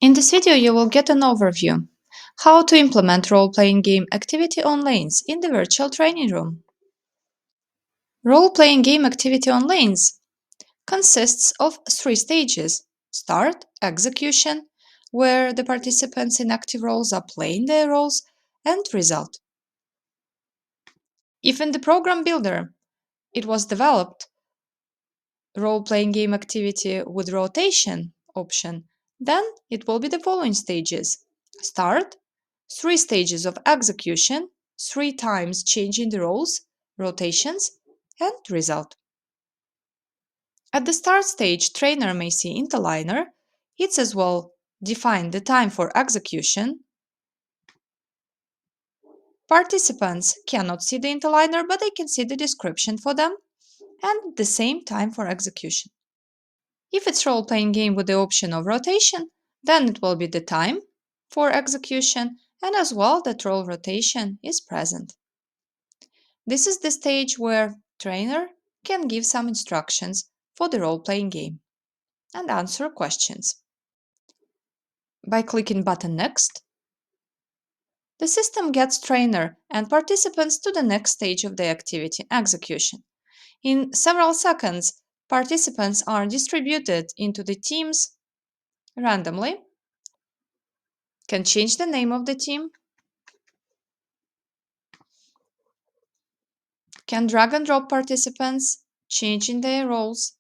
In this video, you will get an overview how to implement role-playing game activity on lanes in the virtual training room. Role-playing game activity on lanes consists of three stages: start, execution, where the participants in active roles are playing their roles, and result. If in the program builder it was developed role-playing game activity with rotation option, then it will be the following stages: start, 3 stages of execution, 3 times changing the roles, rotations, and result. At the start stage, trainer may see interliner. It's as well define the time for execution. Participants cannot see the interliner, but they can see the description for them and the same time for execution. If it's role-playing game with the option of rotation, then it will be the time for execution and as well that role rotation is present. This is the stage where trainer can give some instructions for the role-playing game and answer questions. By clicking button Next, the system gets trainer and participants to the next stage of the activity, execution. In several seconds, participants are distributed into the teams randomly, can change the name of the team, can drag and drop participants, changing their roles.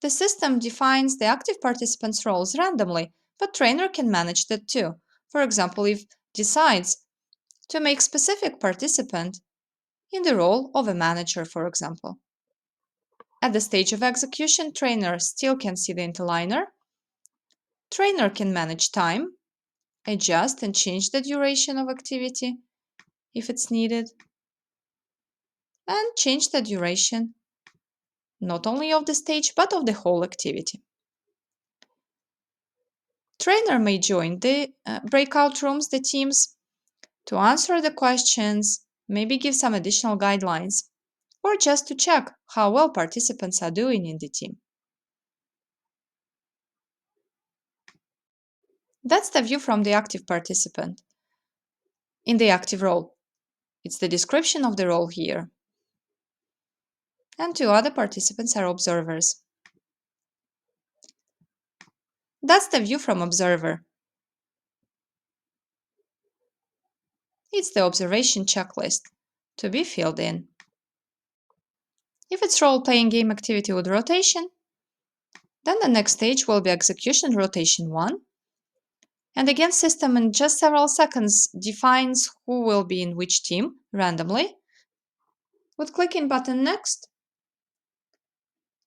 The system defines the active participants' roles randomly, but trainer can manage that too. For example, if decides to make specific participant in the role of a manager, for example. At the stage of execution, trainer still can see the interliner. Trainer can manage time, adjust and change the duration of activity if it's needed, and change the duration not only of the stage but of the whole activity. Trainer may join the breakout rooms, the teams, to answer the questions, maybe give some additional guidelines, or just to check how well participants are doing in the team. That's the view from the active participant in the active role. It's the description of the role here. And 2 other participants are observers. That's the view from observer. It's the observation checklist to be filled in. If it's role-playing game activity with rotation, then the next stage will be execution rotation 1. And again, system in just several seconds defines who will be in which team randomly. With clicking button Next,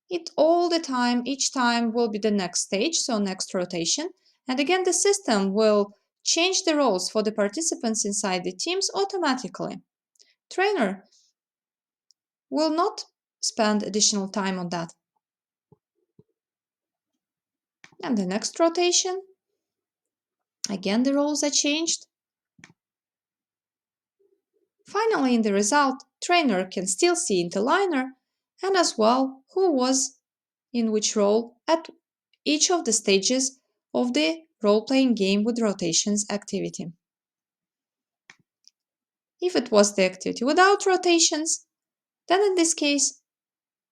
each time will be the next stage, so next rotation. And again, the system will change the roles for the participants inside the teams automatically. Trainer will not spend additional time on that. And the next rotation, again the roles are changed. Finally, in the result, trainer can still see interliner and as well who was in which role at each of the stages of the role-playing game with rotations activity. If it was the activity without rotations, then in this case,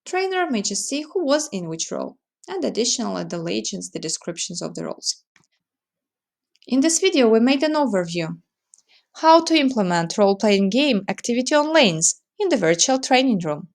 trainer may just see who was in which role, and additionally the legends, the descriptions of the roles. In this video, we made an overview how to implement role-playing game activity on lanes in the virtual training room.